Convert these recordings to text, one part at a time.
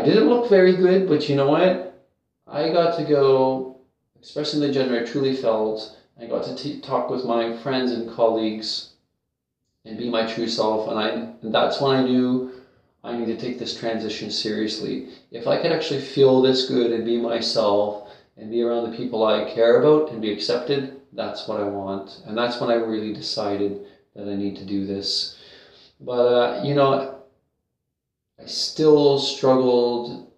didn't look very good, but you know what? I got to go expressing the gender I truly felt. I got to talk with my friends and colleagues and be my true self. And that's when I knew I need to take this transition seriously. If I could actually feel this good and be myself and be around the people I care about and be accepted, that's what I want. And that's when I really decided that I need to do this. But, I still struggled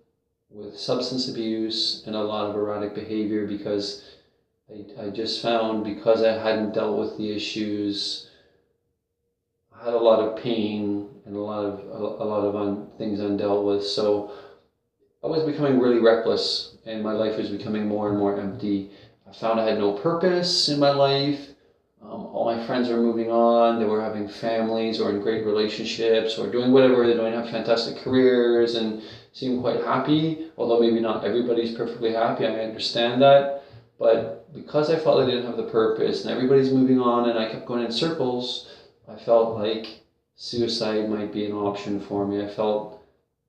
with substance abuse and a lot of erratic behavior because I just found, because I hadn't dealt with the issues, I had a lot of pain and a lot of things undealt with. So I was becoming really reckless, and my life was becoming more and more empty. I found I had no purpose in my life. All my friends were moving on. They were having families or in great relationships or doing whatever they're doing, have fantastic careers and seem quite happy. Although maybe not everybody's perfectly happy, I understand that. But because I felt I didn't have the purpose and everybody's moving on and I kept going in circles, I felt like suicide might be an option for me. I felt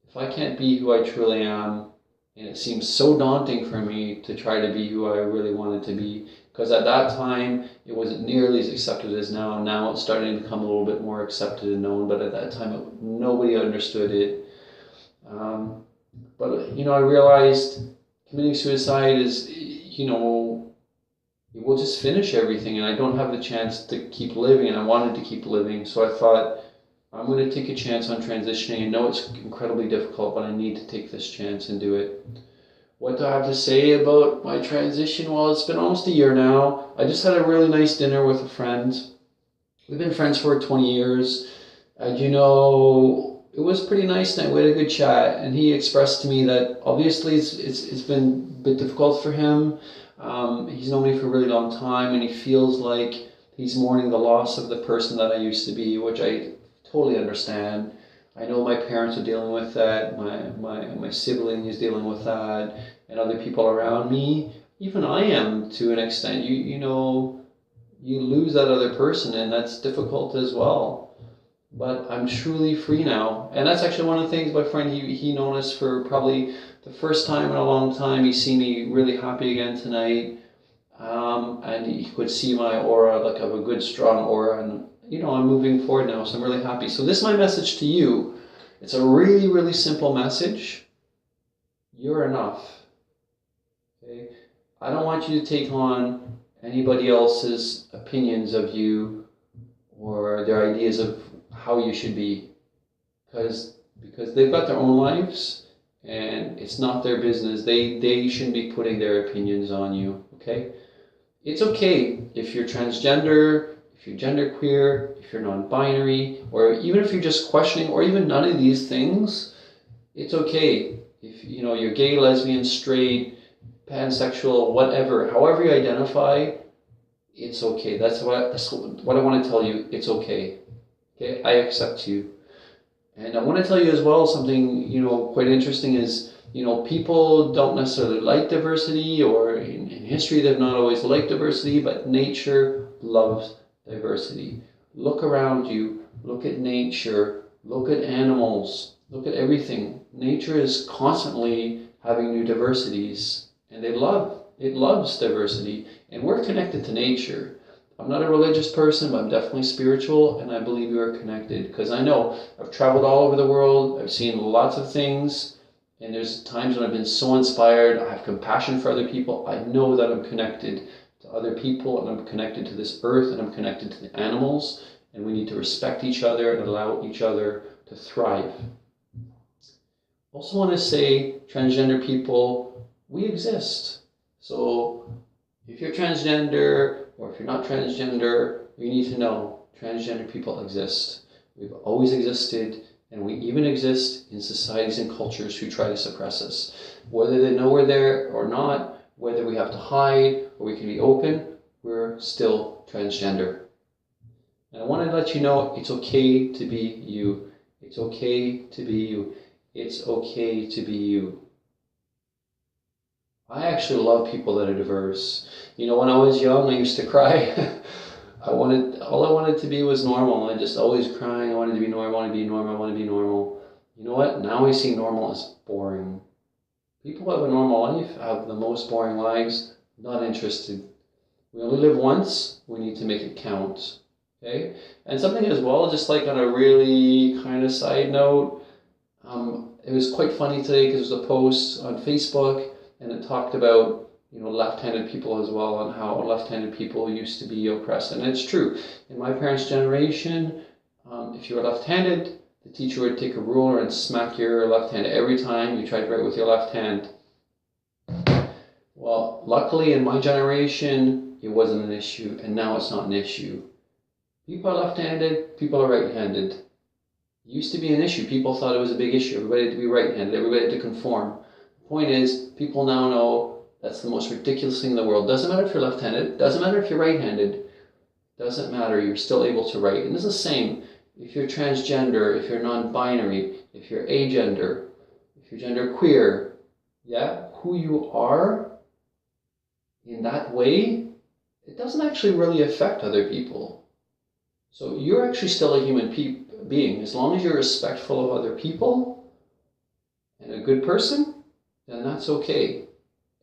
if I can't be who I truly am, and it seems so daunting for me to try to be who I really wanted to be, because at that time it wasn't nearly as accepted as now. Now it's starting to become a little bit more accepted and known, but at that time nobody understood it. But I realized committing suicide is, it will just finish everything, and I don't have the chance to keep living, and I wanted to keep living. So I thought, I'm going to take a chance on transitioning. I know it's incredibly difficult, but I need to take this chance and do it. What do I have to say about my transition? Well, it's been almost a year now. I just had a really nice dinner with a friend. We've been friends for 20 years. And it was pretty nice night. We had a good chat, and he expressed to me that obviously it's been a bit difficult for him. He's known me for a really long time, and he feels like he's mourning the loss of the person that I used to be, which I totally understand. I know my parents are dealing with that, my sibling is dealing with that, and other people around me. Even I am, to an extent. You lose that other person, and that's difficult as well. But I'm truly free now. And that's actually one of the things my friend, he noticed for probably the first time in a long time. He's seen me really happy again tonight. And he could see my aura, like I have a good strong aura, and I'm moving forward now, so I'm really happy. So this is my message to you. It's a really, really simple message. You're enough. Okay? I don't want you to take on anybody else's opinions of you or their ideas of how you should be, because they've got their own lives and it's not their business. They shouldn't be putting their opinions on you. Okay? It's okay if you're transgender, if you're genderqueer, if you're non-binary, or even if you're just questioning, or even none of these things. It's okay if you're gay, lesbian, straight, pansexual, whatever, however you identify. It's okay. That's what I want to tell you. It's okay. Okay, I accept you. And I want to tell you as well something quite interesting is, people don't necessarily like diversity, or in history they've not always liked diversity, but nature loves diversity. Look around you, look at nature, look at animals, look at everything. Nature is constantly having new diversities, and it loves diversity, and we're connected to nature. I'm not a religious person, but I'm definitely spiritual, and I believe we are connected, because I know I've traveled all over the world, I've seen lots of things, and there's times when I've been so inspired, I have compassion for other people. I know that I'm connected to other people, and I'm connected to this earth, and I'm connected to the animals, and we need to respect each other and allow each other to thrive. Also want to say, transgender people, we exist. So if you're transgender, or if you're not transgender, you need to know transgender people exist. We've always existed, and we even exist in societies and cultures who try to suppress us. Whether they know we're there or not, whether we have to hide or we can be open, we're still transgender. And I want to let you know it's okay to be you. It's okay to be you. It's okay to be you. I actually love people that are diverse. When I was young, I used to cry. All I wanted to be was normal. I just always crying. I wanted to be normal. I want to be normal. I want to be normal. You know what? Now I see normal as boring. People who have a normal life have the most boring lives. Not interested. We only live once. We need to make it count. Okay? And something as well, just like on a really kind of side note, it was quite funny today because there was a post on Facebook and it talked about, you know, left-handed people as well and how left-handed people used to be oppressed. And it's true. In my parents' generation, if you were left-handed, the teacher would take a ruler and smack your left hand every time you tried to write with your left hand. Well, luckily in my generation, it wasn't an issue, and now it's not an issue. People are left-handed, people are right-handed. It used to be an issue. People thought it was a big issue. Everybody had to be right-handed, everybody had to conform. The point is, people now know that's the most ridiculous thing in the world. Doesn't matter if you're left-handed, doesn't matter if you're right-handed, doesn't matter, you're still able to write. And it's the same. If you're transgender, if you're non-binary, if you're agender, if you're genderqueer, yeah, who you are in that way, it doesn't actually really affect other people. So you're actually still a human being. As long as you're respectful of other people and a good person, then that's okay.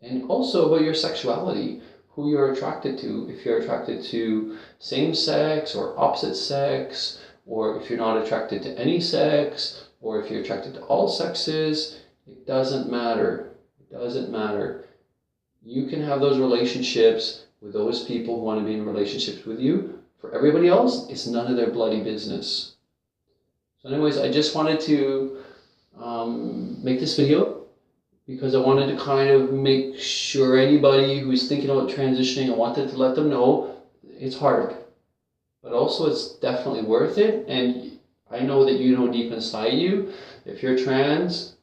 And also about your sexuality, who you're attracted to. If you're attracted to same sex or opposite sex, or if you're not attracted to any sex, or if you're attracted to all sexes, it doesn't matter. It doesn't matter. You can have those relationships with those people who want to be in relationships with you. For everybody else, it's none of their bloody business. So anyways, I just wanted to make this video because I wanted to kind of make sure anybody who's thinking about transitioning, I wanted to let them know it's hard. But also it's definitely worth it, and I know that you know deep inside you, if you're trans,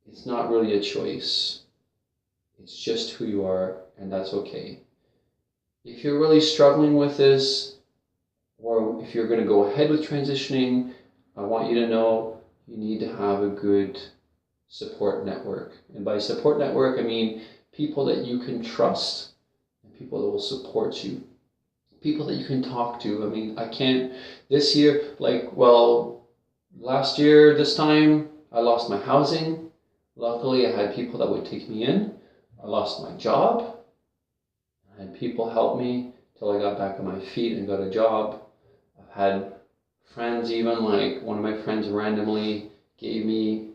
it's not really a choice. It's just who you are, and that's okay. If you're really struggling with this, or if you're going to go ahead with transitioning, I want you to know you need to have a good support network. And by support network, I mean people that you can trust and people that will support you. People that you can talk to. I mean, I can't, this year, last year, this time, I lost my housing. Luckily, I had people that would take me in. I lost my job. I had people help me till I got back on my feet and got a job. I've had friends even, like one of my friends randomly gave me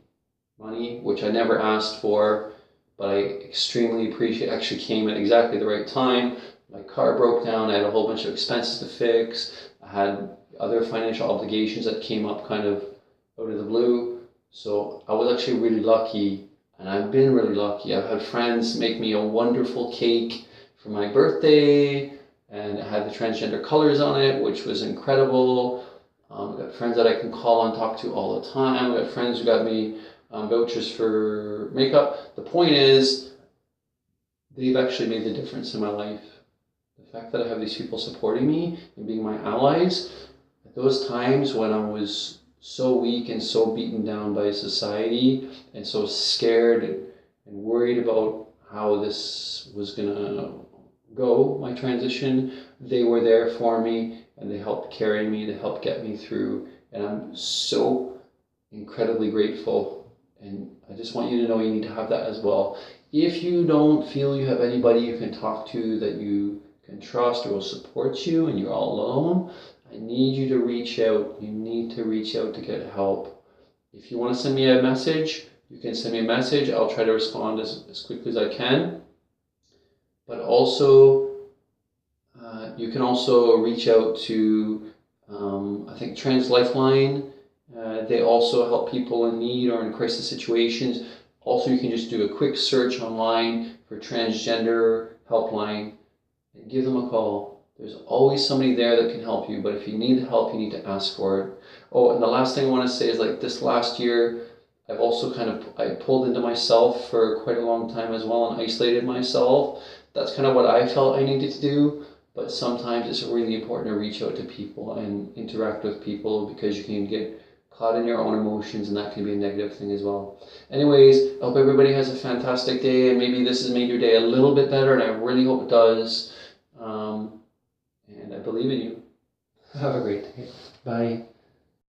money, which I never asked for, but I extremely appreciate, actually came at exactly the right time. My car broke down, I had a whole bunch of expenses to fix, I had other financial obligations that came up kind of out of the blue. So I was actually really lucky, and I've been really lucky. I've had friends make me a wonderful cake for my birthday, and it had the transgender colors on it, which was incredible. I've got friends that I can call and talk to all the time. I've got friends who got me vouchers for makeup. The point is, they've actually made the difference in my life. The fact that I have these people supporting me and being my allies, at those times when I was so weak and so beaten down by society and so scared and worried about how this was gonna go, my transition, they were there for me and they helped carry me, they helped get me through, and I'm so incredibly grateful. And I just want you to know you need to have that as well. If you don't feel you have anybody you can talk to that you can trust or will support you and you're all alone, I need you to reach out. You need to reach out to get help. If you want to send me a message, you can send me a message. I'll try to respond as quickly as I can. But also, you can also reach out to, I think, Trans Lifeline. They also help people in need or in crisis situations. Also, you can just do a quick search online for Transgender Helpline and give them a call. There's always somebody there that can help you, but if you need help, you need to ask for it. Oh, and the last thing I want to say is, like, this last year, I've also I pulled into myself for quite a long time as well and isolated myself. That's kind of what I felt I needed to do, but sometimes it's really important to reach out to people and interact with people because you can get caught in your own emotions and that can be a negative thing as well. Anyways, I hope everybody has a fantastic day, and maybe this has made your day a little bit better, and I really hope it does. And I believe in you. Have a great day. Bye.